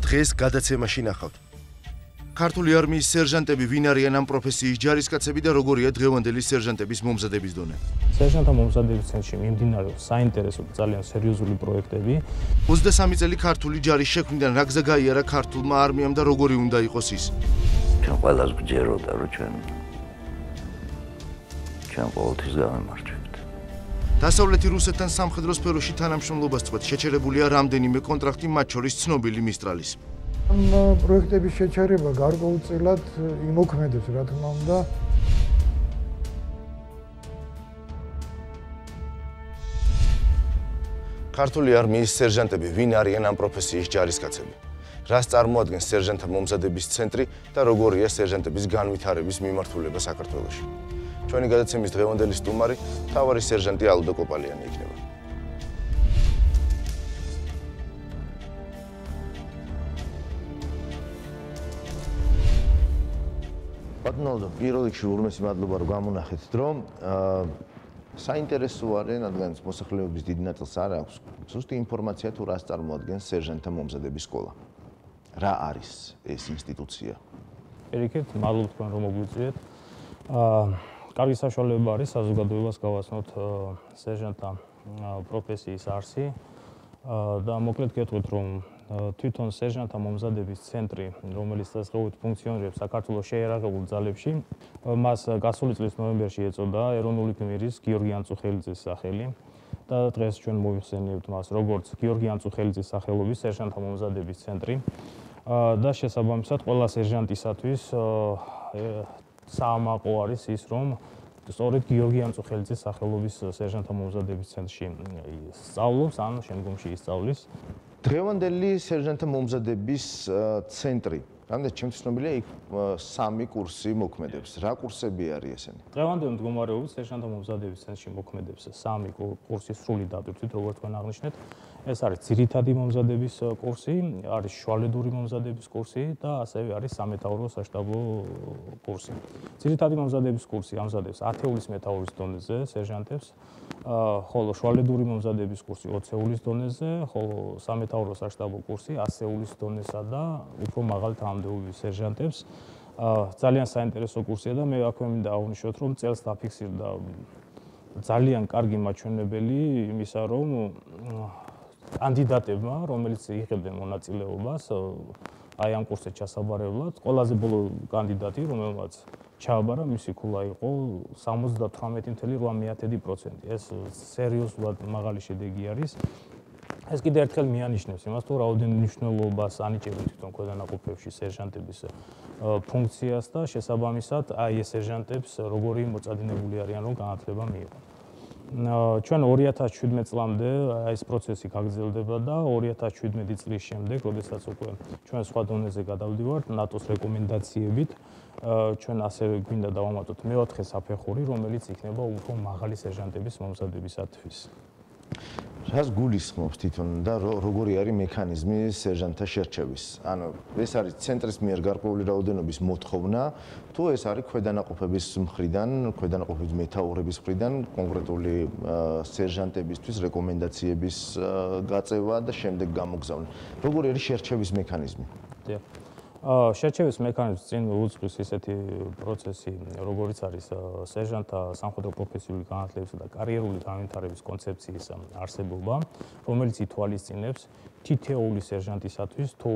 დღეს გადაცემაში ნახავთ. ქართული არმიის სერჟანტები ვინ არიან ამ პროფესიის ჯარისკაცები და როგორია დღევანდელი სერჟანტების მომზადების დონე. სერჟანტთა მომზადების ცენტრში მიმდინარეობს საინტერესო და ძალიან სერიოზული პროექტები. 23 წელი ქართული ჯარის შექმნიდან რა გზა გაიარა ქართულმა არმიამ და როგორი უნდა იყოს ის. ჩვენ ყველას გვჯეროდა რომ ჩვენ ყოველთვის გავემარჯვებთ. დასავლეთი რუსეთთან სამხედრო სფეროში თანამშრომლობას წყვეტ შეჩერებულია რამდენიმე კონტრაქტი, მათ შორის ცნობილი მისტრალის. ამ პროექტების შეჩერება გარკვეულწილად იმოქმედებს, რა თქმა უნდა. ქართული არმიის სერჟანტები ვინ არიან ამ პროფესიის ჯარისკაცები? რას წარმოადგენს სერჟანტთა მომზადების ცენტრი და როგორია სერჟანტების განვითარების მიმართულება საქართველოში? ჩვენი გადაცემის დღევანდელი სტუმარი მთავარი სერჟანტი ალდო კოპალიანი იქნება. ბატონო, პირველ რიგში ულმესი მადლობა რომ გამონახეთ დრო. საინტერესო არის, რადგან მოსახლეობის დიდი ნაწილს არ აქვს ზუსტი ინფორმაცია თუ რას წარმოადგენს სერჟანტთა მომზადების სკოლა. რა არის ეს ინსტიტუცია? პირიქით, მადლობა თქვენ რომ მოგვიწვიეთ. კარგი საშუალება არის საზოგადოებას გავაცნოთ სერჟანტთა პროფესიის არსი და მოკლედ გეტყვით რომ თვითონ სერჟანტთა მომზადების ცენტრი, რომელიც დღესდღეობით ფუნქციონირებს საქართველოს შეიარაღებულ ძალებში, მას გასული წლის ნოემბერში ეწოდა ეროვნული გმირის გიორგი ანწუხელიძის სახელი და დღეს ჩვენ მოიხსენიებთ მას როგორც გიორგი ანწუხელიძის სახელობის სერჟანტთა მომზადების ცენტრი და შესაბამისად ყველა სერჟანტისათვის საამაყო არის ის, რომ სწორედ გიორგი ანწუხელიძის სახელობის სერჟანტთა მომზადების ცენტრში სწავლობს, ან შემდგომში ისწავლის. დღევანდელი სერჟანტთა მომზადების ცენტრი. რამდენი ჩემთვის ცნობილია, იქ 3 კურსი მოქმედებს. რა კურსები არის ესენი? დღევანდელი მდგომარეობით სერჟანტთა მომზადების ცენტრში მოქმედებს 3 კურსის სრული დატვირთვით, როგორც თქვენ აღნიშნეთ. ეს არის ძირითადი მომზადების კურსი, არის შუალედური მომზადების კურსი და ასევე არის სამეთაურო საშტაბო კურსი. ძირითადი მომზადების კურსი ამზადებს 10-ეულის მეთაურის დონეზე სერჟანტებს, ხოლო შუალედური მომზადების კურსი 20-ეულის დონეზე, ხოლო სამეთაურო საშტაბო კურსი 100-ეულის დონესა და უფრო მაღალი თანამდებობის სერჟანტებს. ძალიან საინტერესო კურსია და მე აქვე მინდა აღვნიშნოთ, რომ წელს დაფიქსირდა ძალიან კარგი მაჩვენებელი იმისა, რომ კანდიდატებმა, რომელიც იღებდნენ მონაწილეობას აი ამ კურსზე ჩასაბარებლად, ყველაზე ბოლო კანდიდატი, რომელმაც ჩააბარა, მისი ქულა იყო 78.8%. ეს სერიოზულად მაღალი შედეგი არის. ეს კიდევ ერთხელ მიანიშნებს იმას, თუ რაოდენ მნიშვნელობას ანიჭებენ თვითონ ქვედანაყოფებში სერჟანტების ფუნქციას და შესაბამისად აი ეს სერჟანტებს როგორი მოწადინებული არიან, რომ განათლება მიიღონ. ჩვენ 2017 წლამდე ეს პროცესი გაგრძელდება და 2017 წლის შემდეგ, როდესაც უკვე ჩვენ სხვა დონეზე გადავდივართ ნატოს რეკომენდაციებით, ჩვენ ასევე გვინდა დავამატოთ მეოთხე საფეხური, რომელიც იქნება უფრო მაღალი სერჟანტების მომზადებისათვის. რას გულისხმობს თვითონ და როგორი არის მექანიზმი სერჟანტთა შერჩევის? ანუ ეს არის ცენტრის მიერ გარკვეული რაოდენობის მოთხოვნა, თუ ეს არის ქვედანაყოფების მხრიდან, ქვედანაყოფების მეთაურების მხრიდან კონკრეტული სერჟანტებისთვის რეკომენდაციების გაწევა და შემდეგ გამოგზავნა. როგორი არის შერჩევის მექანიზმი? დიახ. შერჩევის მექანიზმს წინ უძღვის ისეთი პროცესი, როგორიც არის სერჟანტთა სამხედრო პროფესიული განათლებისა და კარიერული განვითარების კონცეფციის არსებობა, რომელიც ითვალისწინებს თითოეული სერჟანტისათვის თუ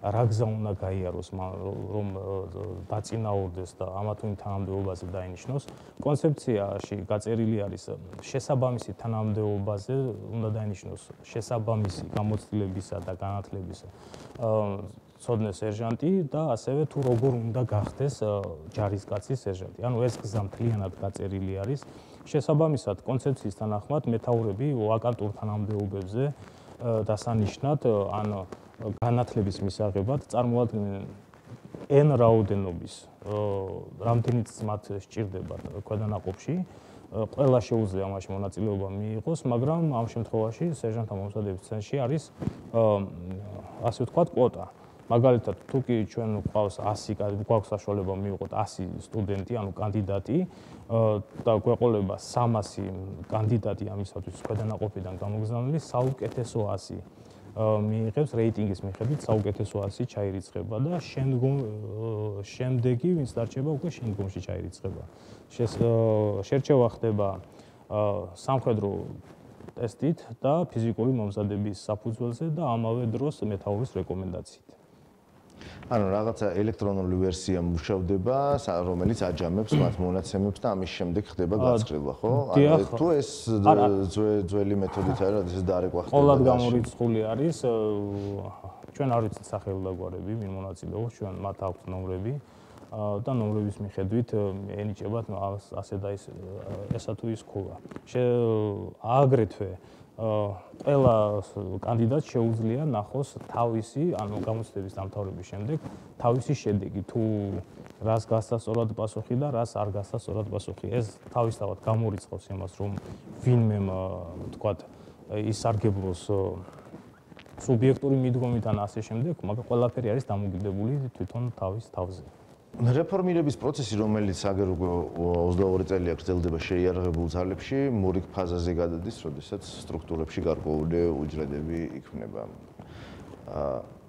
რა გზა უნდა გაიაროს, რომ დაწინაურდეს და ამა თუ იმ თანამდებობაზე დაინიშნოს. კონცეფციაში გაწერილი არის შესაბამისი თანამდებობაზე უნდა დაინიშნოს შესაბამისი გამოცდილებისა და განათლების ცოდნე სერჟანტი და ასევე თუ როგორ უნდა გახდეს ჯარისკაცი სერჟანტი. ანუ ეს გზა მთლიანად გაწერილი არის. შესაბამისად, კონცეფციის თანახმად მეთაურები ვაკანტურ თანამდებობებზე დასანიშნად, ან განათლების მისაღებად წარმოადგენენ n რაოდენობის, რამდენიც მათ სჭირდებათ ქვედანაყოფში. ყველა შეუძლია ამაში მონაწილეობა მიიღოს, მაგრამ ამ შემთხვევაში სერჟანტთა მომზადების ცენტრში არის ასე ვთქვათ კვოტა. მაგალითად, თუ კი ჩვენ გვაქვს საშუალება მივიღოთ 100 სტუდენტი, ანუ კანდიდატი და გვეყოლება 300 კანდიდატი ამისათვის ქვედანაყოფიდან გამოგზავნილი, საუკეთესო 100 მიიღებს რეიტინგის მიხედვით საუკეთესო 100 ჩაირიცხება და შემდეგი ვინც დარჩება უკვე შემდგომში ჩაირიცხება. შერჩევა ხდება სამხედრო ტესტით და ფიზიკური მომზადების საფუძველზე და ამავე დროს მეთაურის რეკომენდაციით. ანუ რაღაცა ელექტრონული ვერსია მუშავდება, რომელიც აჯამებს მათ მონაცემებს და ამის შემდეგ ხდება გაწყვეტილება, ხო? ანუ თუ ეს ძველი მეთოდით არის, რადგან ეს დარეკვა ხდება. ყოველად გამორიცხული არის, ჩვენ არ ვიცით სახელდაგვარები, ვინ მონაწილეობს, ჩვენ მათ აქვთ ნომრები და ნომრების მიხედვით ენიჭებათ ასე და ესა თუ ის ქულა. აგრეთვე ყველა კანდიდატს შეუძლია ნახოს თავისი, ანუ გამოცდების დამთავრების შემდეგ თავისი შედეგი, თუ რას გასცა სწორად პასუხი და რას არ გასცა სწორად პასუხი. ეს თავისთავად გამორიცხავს იმას, რომ ვინმე ვთქვათ ისარგებლოს სუბიექტური მიდგომით ან ასე შემდეგ, მაგრამ ყველაფერი არის დამოკიდებული თვითონ თავის თავზე. რეფორმირების პროცესი, რომელიც აგერ უკვე 22 წელია გრძელდება შეიარაღებულ ძალებში, მორიგ ფაზაზე გადადის, როდესაც სტრუქტურებში გარკვეული უჯრედები იქმნება.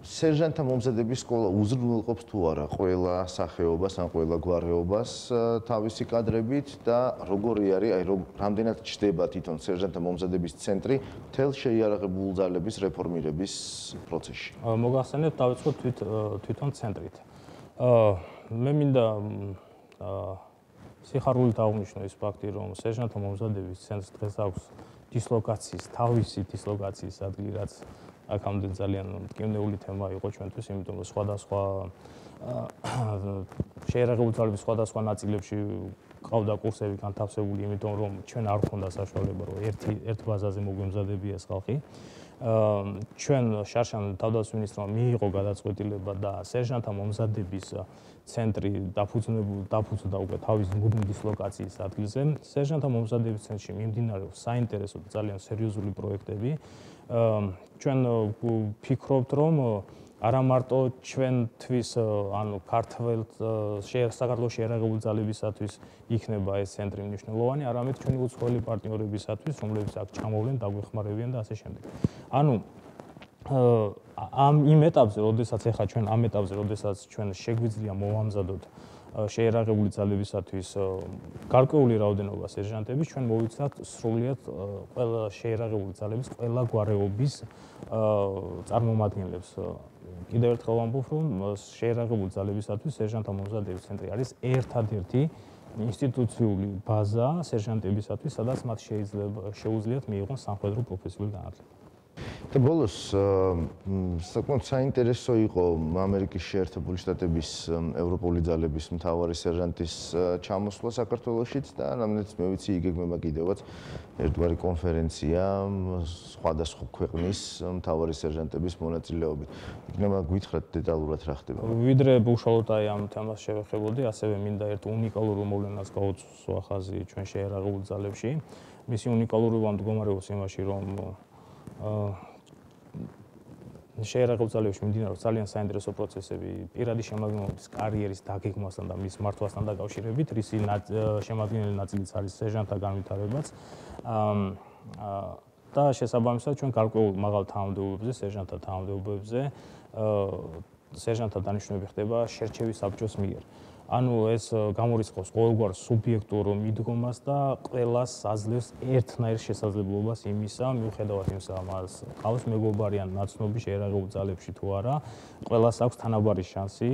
სერჟანტთა მომზადების სკოლა უზრუნველყოფს თუ არა ყველა სახეობას ან ყველა გვარეობას თავისი კადრებით და როგორი არის, რამდენად ჩდება თვითონ სერჟანტთა მომზადების ცენტრი მთელ შეიარაღებულ ძალების რეფორმირების პროცესში? მოგახსენებთ, დავიწყოთ თვითონ ცენტრით. მე მინდა სიხარულით აღვნიშნო ის ფაქტი, რომ სერჟანტთა მომზადების ცენტრს დღეს აქვს თავისი დისლოკაციის ადგილი, რაც აქამდე ძალიან მტკივნეული თემა იყო ჩვენთვის, იმიტომ რომ სხვადასხვა შეიარაღებული ძალების სხვადასხვა ნაწილებში ყავდა კურსები განთავსებული, იმიტომ რომ ჩვენ არ გვქონდა საშუალება, რომ ერთ ბაზაზე მოგვემზადებიეს ხალხი. ჩვენ შარშან თავდაცვის მინისტრმა მიიღო გადაწყვეტილება და სერჟანტთა მომზადების ცენტრი დაფუძნდა უკვე თავის მუდმივ დისლოკაციის ადგილზე. სერჟანტთა მომზადების ცენტრში მიმდინარეობს საინტერესო და ძალიან სერიოზული პროექტები. ჩვენ ვფიქრობთ, რომ არა მარტო ჩვენთვის, ანუ საქართველოს შეიარაღებული ძალებისათვის იქნება ეს ცენტრი მნიშვნელოვანი, არამედ ჩვენი უცხოელი პარტნიორებისათვის, რომლებიც აქ ჩამოვლენ, დაგვეხმარებიან და ასე შემდეგ. ანუ იმ ეტაპზე, როდესაც ჩვენ შეგვიძლია მოვამზადოთ შეიარაღებული ძალებისათვის გარკვეული რაოდენობა სერჟანტების, ჩვენ მოვიცავთ სრულიად ყველა შეიარაღებული ძალების ყველა გვარეობის წარმომადგენლებს. კიდევ ერთხელ ვამბობ, რომ შეიარაღებული ძალებისათვის სერჟანტთა მომზადების ცენტრი არის ერთადერთი ინსტიტუციური ბაზა სერჟანტებისათვის, სადაც მათ შეუძლიათ მიიღონ სამხედრო პროფესიული განათლება. და ბოლოს საკმაოდ საინტერესო იყო ამერიკის შეერთებული შტატების ევროპული ძალების მთავარი სერჟანტის ჩამოსვლა საქართველოშიც და რამდენიც მე ვიცი იგეგმება კიდევაც ერთგვარი კონფერენცია სხვადასხვა ქვეყნის მთავარი სერჟანტების მონაწილეობით. იქნება გითხრათ დეტალურად რა ხდება? ვიდრე უშუალოდ აი ამ თემას შევეხებოდი, ასევე მინდა ერთ უნიკალურ მოვლენას გაუწვა ხაზი ჩვენ შეიარაღებულ ძალებში. მისი უნიკალურობა მდგომარეობს იმაში, რომ შეიარაღებულ ძალებში მიმდინარეობს ძალიან საინტერესო პროცესები პირადი შემადგენლობის კარიერის დაგეგმვასთან და მის მართვასთან დაკავშირებით, რისი შემადგენელი ნაწილიც არის სერჟანტთა განვითარებაც. და შესაბამისად ჩვენ გარკვეულ მაღალ თანამდებობებზე, სერჟანტთა თანამდებობებზე სერჟანტთა დანიშნულება ხდება შერჩევის საბჭოს მიერ. ანუ ეს გამორიცხავს ყოველგვარ სუბიექტურ მიდგომას და ყველას აძლევს ერთნაირ შესაძლებლობას იმისა, მიუხედავად იმისა, მას ყავს მეგობარი ან ნაცნობი შეიარაღებულ ძალებში თუ არა, ყველას აქვს თანაბარი შანსი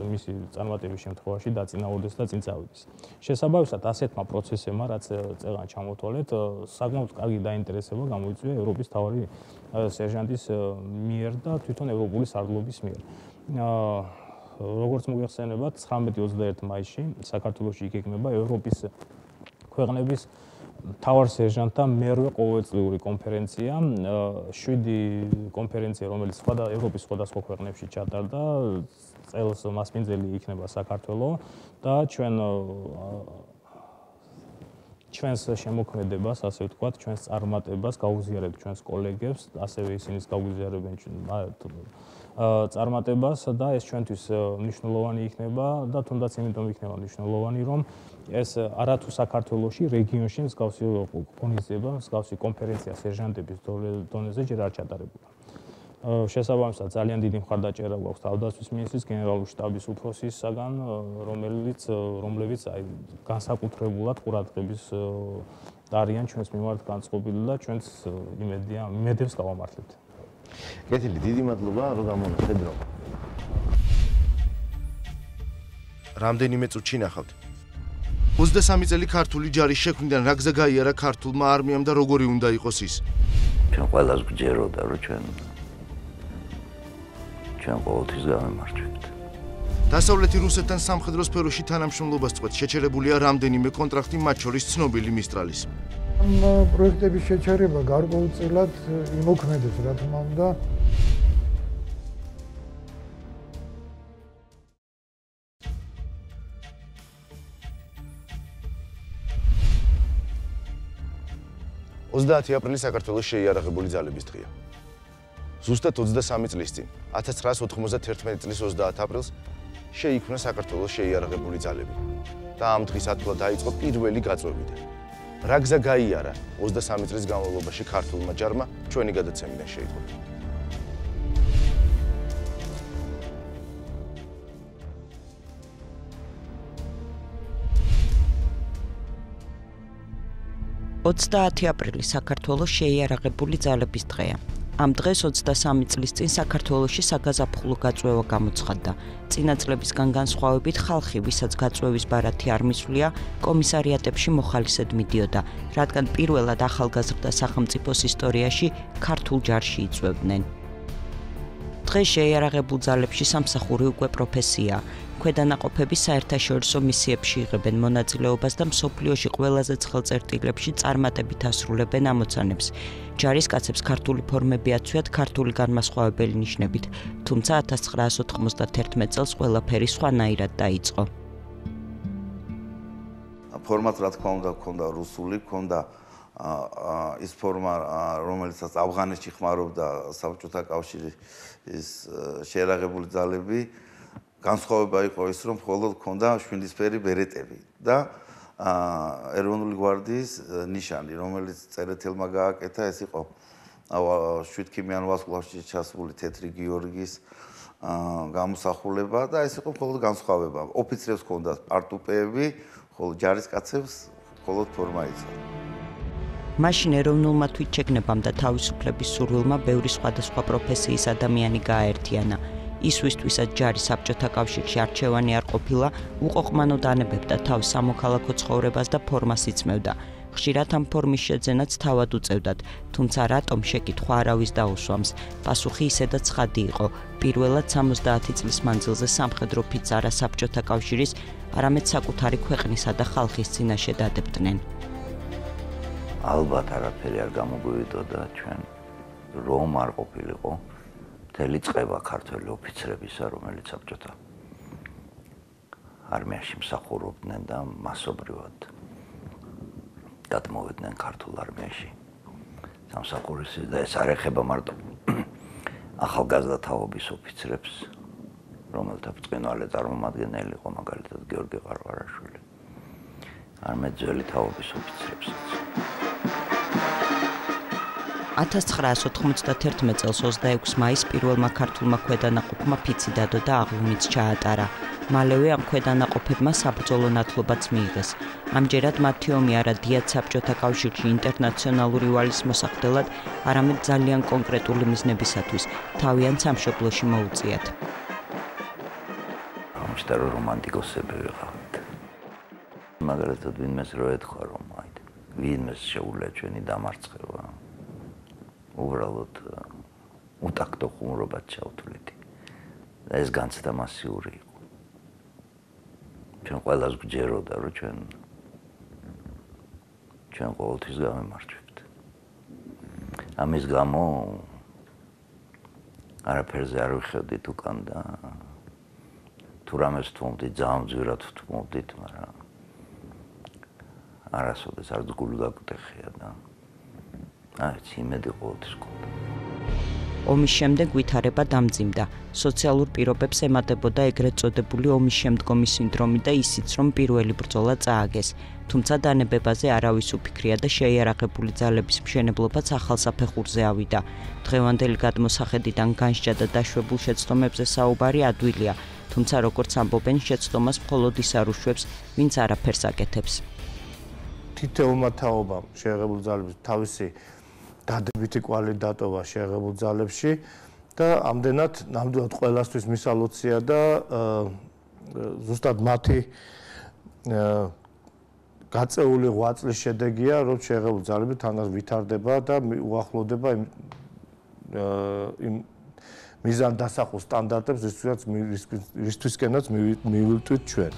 მისი წარმატების შემთხვევაში დაწინაურდეს და წინ წავიდეს. შესაბამისად, ასეთმა პროცესებმა, რაც წელს ჩამოთვალეთ, საკმაოდ კარგი დაინტერესება გამოიწვია ევროპის მთავარი სერჟანტის მიერ და თვითონ ევროპული სარდლობის მიერ. როგორც მოგეხსენებათ, 19-21 მაისში საქართველოში იგეგმება ევროპის ქვეყნების მთავარ სერჟანტთა მერვე ყოველწლიური კონფერენცია, 7 კონფერენცია, რომელიც ევროპის სხვადასხვა ქვეყნებში ჩატარდა, წელს მასპინძელი იქნება საქართველო და ჩვენს შემოქმედებას, ასე ვთქვათ, ჩვენს წარმატებას გაუზიარებთ ჩვენს კოლეგებს, ასევე ისინიც გაუზიარებენ წარმატებას და ეს ჩვენთვის მნიშვნელოვანი იქნება და თუნდაც იმიტომ იქნება მნიშვნელოვანი, რომ ეს არათუ საქართველოში, რეგიონში მსგავსი ღონისძიება, მსგავსი კონფერენცია სერჟანტების დონეზე ჯერ არ ჩატარებულა. შესაბამისად ძალიან დიდი მხარდაჭერა გვაქვს თავდაცვის მინისტრის გენერალური შტაბის უფროსისაგან, რომლებიც აი განსაკუთრებულად ყურადღების არიან ჩვენს მიმართ განწყობილი და ჩვენს იმედებს გავამართლებთ. კეთილი, დიდი მადლობა, რომ გამონახეთ დრო. რამდენიმე წუთში ნახავთ. 23 წელი ქართული ჯარის შექმნიდან რა გზა გაიარა ქართულმა არმიამ და როგორი უნდა იყოს ის? ჩვენ ყველას გვჯეროდა, რომ ჩვენ ყოველთვის გავემარჯვებთ. დასავლეთი რუსეთთან სამხედრო სფეროში თანამშრომლობას წყვეტ შეჩერებულია რამდენიმე კონტრაქტი, მათ შორის ცნობილი მისტრალის. ამ პროექტების შეჩერება გარკვეულწილად იმოქმედებს, რა თქმა უნდა. აპრილი საქართველოს შეიარაღებული ძალების დღეა. ზუსტად 23 წლის წინ, 1991 წლის 30 აპრილს შეიქმნა საქართველოს შეიარაღებული ძალები და ამ დღის ათვლა დაიწყო პირველი გაწვევიდა. რა გზა გაიარა 23 წლის განმავლობაში ქართულმა ჯარმა ჩვენი გადაცემიდან შეიტყო. აპრილი საქართველოს შეიარაღებული ძალების დღეა. ამ დღეს 23 წლის წინ საქართველოში საგაზაფხულო გაწვევა გამოცხადდა. წინა წლებისგან განსხვავებით ხალხი, ვისაც გაწვევის ბარათი არ მისვლია, კომისარიატებში მოხალისედ მიდიოდა, რადგან პირველად ახალგაზრდა სახელმწიფოს ისტორიაში ქართულ ჯარში იწვევდნენ. დღეს შეიარაღებულ ძალებში სამსახური უკვე პროფესიაა. ქვედანაყოფები საერთაშორისო მისიებში იღებენ მონაწილეობას და მსოფლიოში ყველაზე ცხელ წერტილებში წარმატებით ასრულებენ ამოცანებს. ჯარისკაცებს ქართული ფორმები აცვიათ ქართული განმასხვავებელი ნიშნებით, თუმცა 1991 წელს ყველაფერი სხვანაირად დაიწყო. ფორმატ რა თქმა უნდა ქონდა რუსული, ქონდა ის ფორმა, რომელიცაც ავღანეთში ხმარობდა საბჭოთა კავშირის შეიარაღებული ძალები. განსხვავება იყო ის, რომ მხოლოდ ქონდა შვიდისფერი ბერეტები და ეროვნული გვარდიის ნიშანი, რომელიც წერეთელმა გააკეთა, ეს იყო შვიდქიმიან ვარსკვლავში ჩასული თეთრი გიორგის გამოსახულება და ეს იყო მხოლოდ განსხვავება. ოფიცრებს ქონდა პარტუპეები, ხოლო ჯარისკაცებს მხოლოდ ფორმა იცოდა. მაშინ ეროვნულმა თვითშეგნებამ და თავისუფლების სურვილმა ბევრი სხვადასხვა პროფესიის ადამიანი გააერთიანა. ის ვისთვისაც ჯარი საბჭოთა კავშირში არჩევანი არ ყოფილა, უყოყმანოდ ანებებდა თავს სამოქალაქო ცხოვრებას და ფორმას იწმევდა. ხშირად ამ ფორმის შეძენაც თავად უწევდათ, თუმცა რატომ შეკითხვა არავის დაუსვამს. პასუხი ისედაც ხადი იყო. პირველად 70 წლის მანძილზე სამხედრო ფიცარა საბჭოთა კავშირის, არამედ საკუთარი ქვეყნისა და ხალხის წინაშე დადებდნენ. ალბათ არაფერი არ გამოგვივიდოდა ჩვენ რომ არ ყოფილიყო მთელი წყება ქართველი ოფიცრებისა, რომელიც საბჭოთა არმიაში მსახურობდნენ და მასობრივად გადმოვედნენ ქართულ არმიაში სამსახურისას და ეს არ ეხება მარტო ახალგაზრდა თაობის ოფიცრებს, რომელთა ბრწყინვალე წარმომადგენელი იყო მაგალითად გიორგი ყარყარაშვილი, არამედ ძველი თაობის ოფიცრებსაც. 1991 წელს 26 მაისს პირველმა ქართულმა ქვედანაყოფმა ფიცი დადო და აღლუმიც ჩაატარა. მალევე ამ ქვედანაყოფებმა საბრძოლო ნათლობაც მიიღეს. ამჯერად მათი ომი არა დიად საბჭოთა კავშირში ინტერნაციონალური ვალის მოსახდელად, არამედ ძალიან კონკრეტული მიზნებისათვის თავიანთ სამშობლოში მოუწიათ. ამჯერად რომანტიკოსები ვიყავთ. მაგალითად ვინმეს რო ეთქვა რომ ვინმეს შეუძლია ჩვენი დამარცხება. უბრალოდ უტაქტო ხუმრობად ჩავთვლით. ეს განცდა მასიური იყო. ჩვენ ყველას გვჯეროდა, რომ ჩვენ ყოველთვის გავემარჯვებთ. ამის გამო არაფერზე არ ვიხევდით უკან და თუ რამეს ვთმობდით, ძალიან ძვირად ვთმობდით, მაგრამ არასოდეს არც გული გაგვტეხია და იმედი ყოველთვის გქონდა. ომის შემდეგ ვითარება დამძიმდა. სოციალურ პირობებს ემატებოდა ეგრეთ წოდებული ომის შემდგომი სინდრომი და ისიც, რომ პირველი ბრძოლა წააგეს. თუმცა დანებებაზე არავის უფიქრია და შეიარაღებული ძალების მშენებლობაც ახალ საფეხურზე ავიდა. დღევანდელი გადმოსახედიდან განსჯა და დაშვებულ შეცდომებზე საუბარი ადვილია, თუმცა როგორც ამბობენ, შეცდომას მხოლოდ ის არ უშვებს, ვინც არაფერს აკეთებს. თითოეულმა თაობამ შეიარაღებული ძალების თავისი დადებითი კვალი დატოვა შეიარაღებულ ძალებში და ამდენად ნამდვილად ყველასთვის მისალოცია და ზუსტად მათი გაწეული 8 წლის შედეგია, რომ შეიარაღებული ძალები თანაც ვითარდება და უახლოვდება იმ მიზან დასახულ სტანდარტებს, რისთვისკენაც მივივტვით ჩვენ.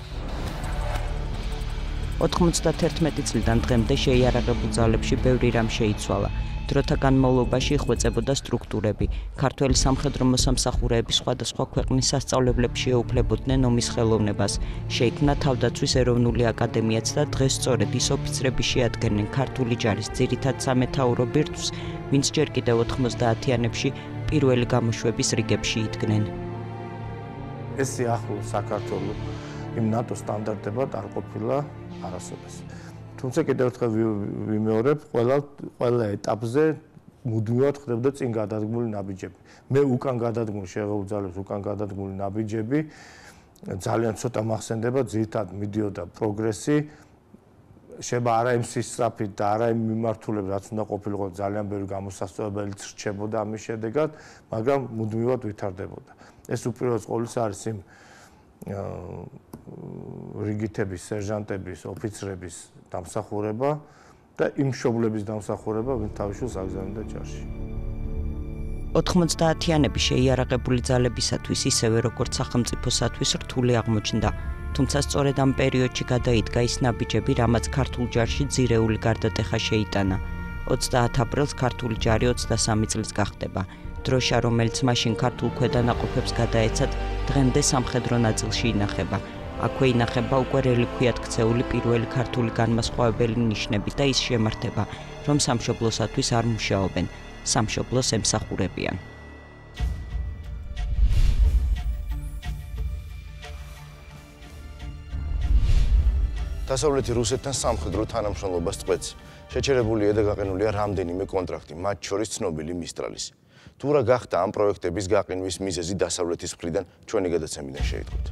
91 წლიდან დღემდე შეიარაღებულ ძალებში ბევრი რამ შეიცვალა. დროთა განმავლობაში იხვეწებოდა სტრუქტურები. ქართველი სამხედრო მოსამსახურეები სხვადასხვა ქვეყნის სასწავლებლებში ეუფლებოდნენ ომის ხელოვნებას. შეიქმნა თავდაცვის ეროვნული აკადემიაც და დღეს სწორედ ის ოფიცრები შეადგენენ ქართული ჯარის ძირითად სამეთაურო ბირთვს, ვინც ჯერ კიდევ 90-იანებში პირველი გამოშვების რიგებში იდგნენ. ეს სიახლოვე საქართველოს იმ ნატო სტანდარტებად არ ყოფილა არასოდეს. თუმცა კიდევ ერთხელ ვიმეორებ, ყველა ეტაპზე მუდმივად ხდებოდა წინ გადადგმული ნაბიჯები. მე უკან გადადგმული შეიარაღებულ ძალებს უკან გადადგმული ნაბიჯები ძალიან ცოტა მახსენდება, ძირითადად მიდიოდა პროგრესი, შეება არა იმ სისწრაფით და არა იმ მიმართულებით, რაც უნდა ყოფილიყო, ძალიან ბევრი გამოსასწორებელიც რჩებოდა ამის შედეგად, მაგრამ მუდმივად ვითარდებოდა. ეს უპირველეს ყოვლისა არის იმ რიგითების, სერჟანტების, ოფიცრების დამსახურება და იმ მშობლების დამსახურება, ვინც თავისუფლს აგზავნიდა ჯარში. 90-იანები შეიარაღებული ძალებისათვის ისევე როგორც სახელმწიფოსათვის რთული აღმოჩნდა. თუმცა სწორედ ამ პერიოდში გადაიდგა ის ნაბიჯები, რამაც ქართულ ჯარში ძირეული გარდატეხა შეიტანა. 30 აპრილს ქართული ჯარი 23 წლის გახდება. დროშა, რომელიც მაშინ ქართულ ქვედანაყოფებს გადაეცათ, დღემდე სამხედრო ნაწილში ინახება. აქვე ინახება უკვე რელიქვიად ქცეული პირველი ქართული განმასხვავებელი ნიშნები და ის შემართება, რომ სამშობლოსათვის არ მუშაობენ, სამშობლოს ემსახურებიან. დასავლეთი რუსეთთან სამხედრო თანამშრომლობას წყვეტს. შეჩერებულია და გაყინულია რამდენიმე კონტრაქტი, მათ შორის ცნობილი მისტრალის. თუ რა გახდა ამ პროექტების გაყინვის მიზეზი დასავლეთის მხრიდან, ჩვენი გადაცემიდან შეიტყვით.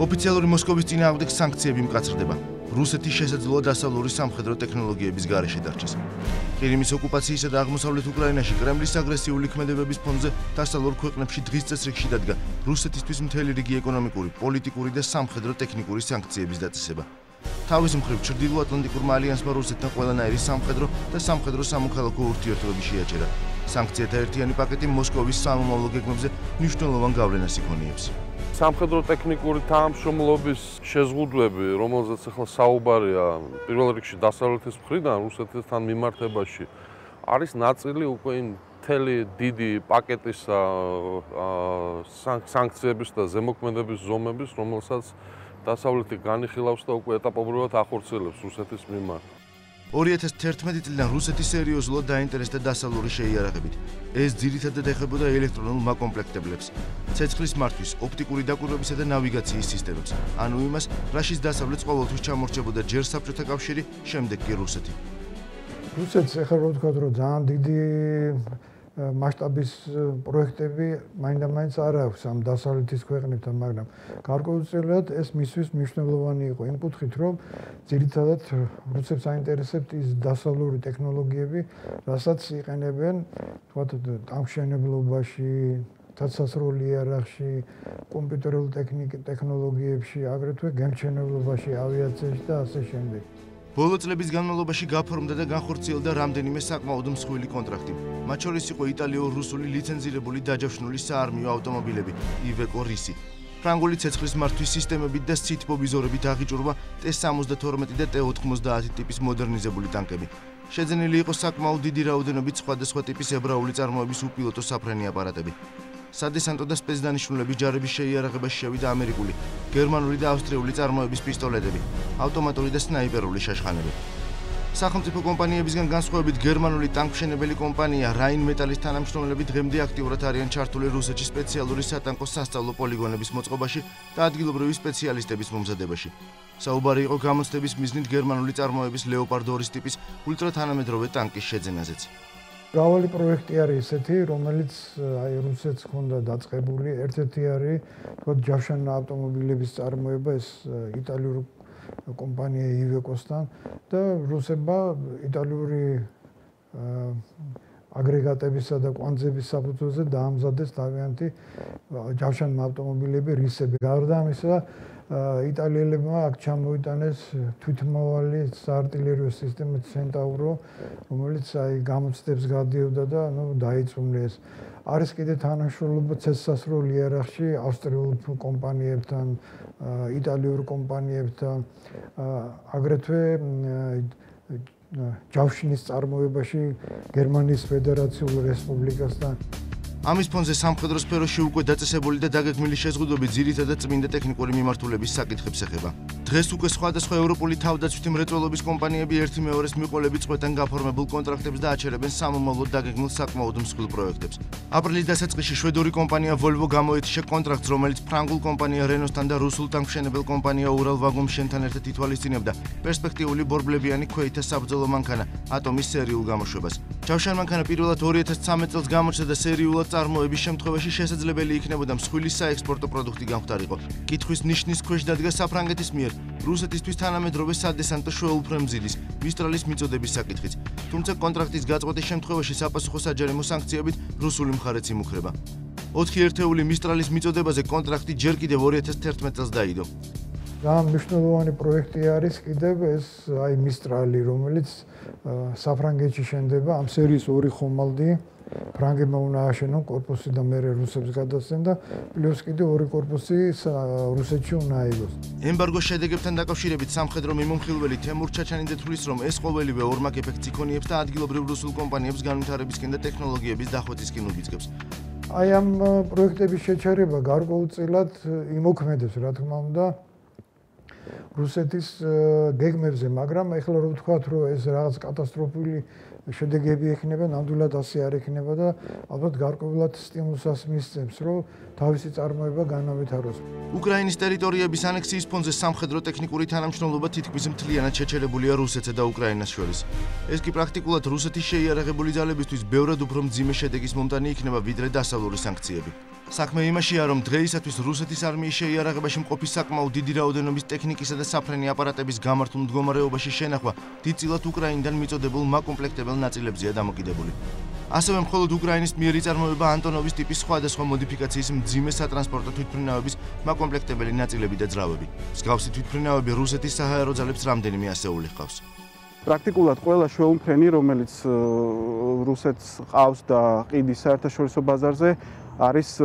ოფიციალური მოსკოვის წინააღმდეგ სანქციები მკაცრდება. რუსეთი შესაძლოა დასავლური სამხედრო ტექნოლოგიების გარეშე დარჩეს. ყირიმის ოკუპაციისა და აღმოსავლეთ უკრაინაში კრემლის აგრესიული ქმედებების ფონზე დასავლურ ქვეყნებში დღის წესრიგში დადგა რუსეთისთვის მთელი რიგი ეკონომიკური, პოლიტიკური და სამხედრო ტექნიკური სანქციების დაწესება. თავის მხრივ ჩრდილოატლანტიკურმა ალიანსმა რუსეთთან ყველანაირი სამხედრო და სამხედრო სამოქალაქო ურთიერთობები შეაჩერა. სანქციათა ერთიანი პაკეტი მოსკოვის სამომავლო გეგმებზე მნიშვნელოვან გავლენას იქონიებს. სამხედრო ტექნიკური თანამშრომლობის შეზღუდვები, რომელზეც ახლა საუბარია, პირველ რიგში დასავლეთის მხრიდან რუსეთთან მიმართებაში, არის ნაწილი უკვე იმ მთელი დიდი პაკეტის სანქციების და ზემოქმედების ზომების, რომელსაც დასავლეთი განიხილავს და უკვე ეტაპობრივად ახორციელებს რუსეთის მიმართ. 2011 წლიდან რუსეთი სერიოზულად დაინტერესდა დასავლური შეიარაღებით. ეს ძირითადად ეხებოდა ელექტრონულ მაკომპლექტებლებს, ცეცხლის მართვის, ოპტიკური დაკვირვებისა და ნავიგაციის სისტემებს. ანუ იმას, რაშიც დასავლეთს ყოველთვის ჩამორჩებოდა ჯერ საბჭოთა კავშირი, შემდეგ კი რუსეთი. რუსეთს ახლა რო ვთქვა, რომ ძალიან დიდი მასშტაბის პროექტები მაინდა-მაინც არ აქვს ამ დასავლეთის ქვეყნებთან, მაგრამ გარკვეულწილად ეს მისთვის მნიშვნელოვანი იყო იმ კუთხით, რომ ძირითადად რუსებს აინტერესებთ ის დასავლური ტექნოლოგიები, რასაც იყენებენ, თქვათ, ტანკმშენებლობაში, თათსასროლ იარაღში, კომპიუტერულ ტექნოლოგიებში, აგრეთვე გემთმშენებლობაში, ავიაციაში და ასე შემდეგ. ბოლო წლების განმავლობაში გაფორმდა და განხორციელდა რამდენიმე საკმაოდ მსხვილი კონტრაქტი. მათ შორის იყო იტალიურ-რუსული ლიცენზირებული დაჯავშნული საარმიო ავტომობილები, ივეკო რისი. ფრანგული ცეცხლის მართვის სისტემებით და სითბო ვიზორებით აღიჭურვა T-72 და T-90 ტიპის მოდერნიზებული ტანკები. შეძენილი იყო საკმაოდ დიდი რაოდენობით სხვადასხვა ტიპის ებრაული წარმოების უპილოტო საფრენი აპარატები. სადესანტო და სპეცდანიშნულების ჯარების შეიარაღებაში შევიდა ამერიკული, გერმანული და ავსტრიული წარმოების პისტოლეტები, ავტომატური და სნაიპერული შაშხანები. სახელმწიფო კომპანიებისგან განსხვავებით გერმანული ტანკმშენებელი კომპანია Rheinmetall-ის თანამშრომლები დღემდე აქტიურად არიან ჩართული რუსეთში სპეციალური სატანკო სასწავლო პოლიგონების მოწყობაში და ადგილობრივი სპეციალისტების მომზადებაში. საუბარი იყო გამოცდების მიზნით გერმანული წარმოების Leopard 2 ტიპის ულტრათანამედროვე ტანკის შეძენაზეც. მრავალი პროექტი არის ესეთი, რომელიც აი რუსეთს ჰქონდა დაწყებული. ერთ-ერთი არის თქო ჯავშან ავტომობილების წარმოება, ეს იტალიური კომპანია Iveco-სთან და რუსებმა იტალიური აგრეგატებისა და კვანძების საფუძველზე დაამზადეს თავიანთი ჯავშან ავტომობილები, რისები. გარდა ამისა, იტალიელებმა აქ ჩამოიტანეს თვითმოვალი საარტილერიო სისტემა Centauro, რომელიც აი გამოცდებს გადიოდა და დაიწუნეს. არის კიდე თანამშრომლობა ცეცხლსასროლ იარაღში ავსტრიულ კომპანიებთან, იტალიურ კომპანიებთან, აგრეთვე ჯავშნის წარმოებაში გერმანიის ფედერაციულ რესპუბლიკასთან. ამის ფონზე სამხედრო სფეროში უკვე დაწესებული და დაგეგმილი შეზღუდვები ძირითადად წმინდა ტექნიკური მიმართულების საკითხებს ეხება. დღეს უკვე სხვადასხვა ევროპული თავდაცვითი მრეწველობის კომპანიები ერთი მეორეს მიყოლებით წყვეტენ გაფორმებულ კონტრაქტებს და აჩერებენ სამომავლოდ დაგეგმილ საკმაოდ მსხვილ პროექტებს. აპრილის დასაწყისში შვედური კომპანია Volvo გამოეთიშა კონტრაქტს, რომელიც ფრანგულ კომპანია Renault-თან და რუსულ ტანკმშენებელ კომპანია Uralvagonmshenთან ერთად ითვალისწინებდა პერსპექტიული ბორბლებიანი ქვეითა საბრძოლო მანქანა ატომის სერიულ გამოშვებას. ჯავშან მანქანა პირველად 2013 წელს გამოჩნდა და სერიულად წარმოების შემთხვევაში შესაძლებელი იქნებოდა მსხვილი საექსპორტო პროდუქტი გამხდარიყო. კითხვის ნიშნის ქვეშ დადგა საფრანგეთის მიერ რუსეთისთვის თანამედროვე სადესანტო შვეულფრემზილის მისტრალის მიწოდების საკითხიც. თუმცა კონტრაქტის გაწყვეტის შემთხვევაში საპასუხო საჯარიმო სანქციებით რუსული მხარეც იმუქრება. 4 ერთეული მისტრალის მიწოდებაზე კონტრაქტი ჯერ კიდევ 2011 წელს დაიდო. მნიშვნელოვანი პროექტი არის კიდევ ეს აი მისტრალი, რომელიც საფრანგეთში შენდება, ამ სერიის 2 ხომალდი. ფრანგებმა უნდა აშენონ კორპუსი და მერე რუსებს გადასცენ და პლუს კიდე 2 კორპუსი რუსეთში უნდა აიღოს. ემბარგოს შედეგებთან დაკავშირებით სამხედრო მიმომხილველი თემურ ჩაჩანიდე თვლის, რომ ეს ყოველივე ორმაგ ეფექტს იქონიებს და ადგილობრივ რუსულ კომპანიებს განვითარებისკენ და ტექნოლოგიების დახვეწისკენ უბიძგებს. აი ამ პროექტების შეჩერება გარკვეულწილად იმოქმედებს, რა თქმა უნდა, რუსეთის გეგმებზე, მაგრამ ეხლა რო ვთქვათ, რომ ეს რაღაც კატასტროფული შედეგები ექნება, ნამდვილად ასე არ ექნება და ალბათ გარკვეულად სტიმულსაც მისცემს, რომ თავისი წარმოება განავითაროს. უკრაინის ტერიტორიების ანექსიის ფონზე სამხედრო ტექნიკური თანამშრომლობა თითქმის მთლიანად შეჩერებულია რუსეთსა და უკრაინას შორის. ეს კი პრაქტიკულად რუსეთის შეიარაღებული ძალებისთვის ბევრად უფრო მძიმე შედეგის მომტანი იქნება, ვიდრე დასავლური სანქციები. საქმე იმაშია, რომ დღეისათვის რუსეთის არმიის შეიარაღებაში მყოფი საკმაოდ დიდი რაოდენობის ტექნიკისა და საფრენი აპარატების გამართულ მდგომარეობაში შენახვა დიდწილად უკრაინიდან მიწოდებულ მაკომპლექტებელ ნაწილებზეა დამოკიდებული. ასევე მხოლოდ უკრაინის მიერ იწარმოება ანტონოვის ტიპის სხვადასხვა მოდიფიკაციის მძიმე სატრანსპორტო თვითმფრინავების მაკომპლექტებელი ნაწილები და ძრავები. მსგავსი თვითმფრინავები რუსეთის საჰაერო ძალებს რამდენიმე ასეული ჰყავს. პრაქტიკულად ყველა შვეულმფრენი, რომელიც რუსეთს ყავს და ყიდის საერთაშორისო ბაზარზე, არის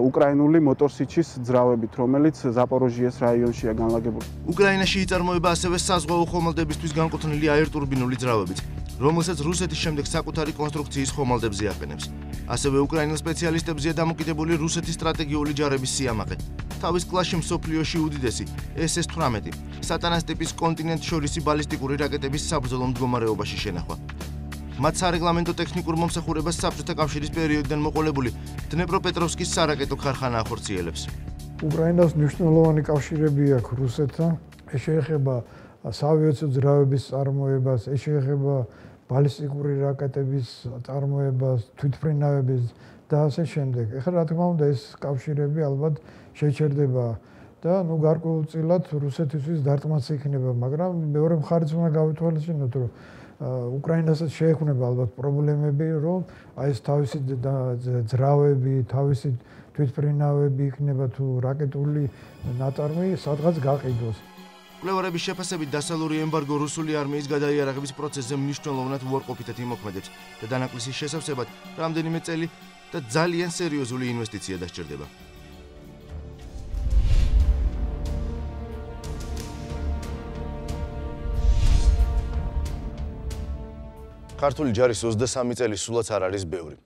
უკრაინული მოტორსიჩის ძრავებით, რომელიც ზაპოროჟიეს რაიონშია განლაგებული. უკრაინაში იწარმოება ასევე საზღვაო ხომალდებისთვის განკუთვნილი აერტურბინული ძრავებიც, რომელსაც რუსეთის შემდეგ საკუთარი კონსტრუქციის ხომალდებზე აყენებს. ასევე უკრაინელ სპეციალისტებზეა დამოკიდებული რუსეთის სტრატეგიული ჯარების სიამაყე. თავის კლასში მსოფლიოში უდიდესი SS-18 სატანას ტიპის კონტინენტშორისი ბალისტიკური რაკეტების საბრძოლო მდგომარეობაში შენახვა. მათ სარეგლამენტო ტექნიკურ მომსახურებას საბჭოთა კავშირის პერიოდიდან მოყოლებული დნეპროპეტროვსკის სარაკეტო ქარხანა ახორციელებს. უკრაინას მნიშვნელოვანი კავშირები აქვს რუსეთთან. ეს შეეხება საავიაციო ძრავების წარმოებას, ეს შეეხება ბალისტიკური რაკეტების წარმოებას, თვითმფრინავების და ასე შემდეგ. ეხლა რა თქმა უნდა ეს კავშირები ალბათ შეჩერდება და გარკვეულწილად რუსეთისთვის დარტყმაც იქნება, მაგრამ მეორე მხარეს უნდა გავითვალისწინოთ, რომ უკრაინასაც შეექმნება ალბათ პრობლემები, რომ აი ეს თავისი ძრავები, თავისი თვითმფრინავები იქნება თუ რაკეტული ნაწარმი სადღაც გაყიდოს. მკვლევარების შეფასებით დასავლური ემბარგო რუსული არმიის გადაიარაღების პროცესზე მნიშვნელოვნად უარყოფითად იმოქმედებს და დანაკლისის შესავსებად რამდენიმე წელი და ძალიან სერიოზული ინვესტიცია დასჭირდება. ქართული ჯარის 23 წელი სულაც არ არის ბევრი.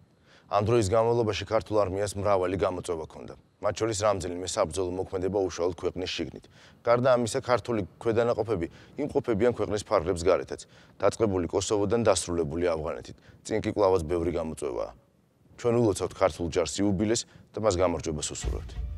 ამ დროის განმავლობაში ქართულ არმიას მრავალი გამოწვევა ჰქონდა. მათ შორის რამდენიმე საბრძოლო მოქმედება უშუალოდ ქვეყნის შიგნით. გარდა ამისა, ქართული ქვედანაყოფები იმყოფებიან ქვეყნის ფარგლებს გარეთაც, დაწყებული კოსოვოდან დასრულებული ავღანეთით. წინ კი კვლავაც ბევრი გამოწვევაა. ჩვენ ულოცავთ ქართულ ჯარს იუბილეს და მას გამარჯვებას უსურვებთ.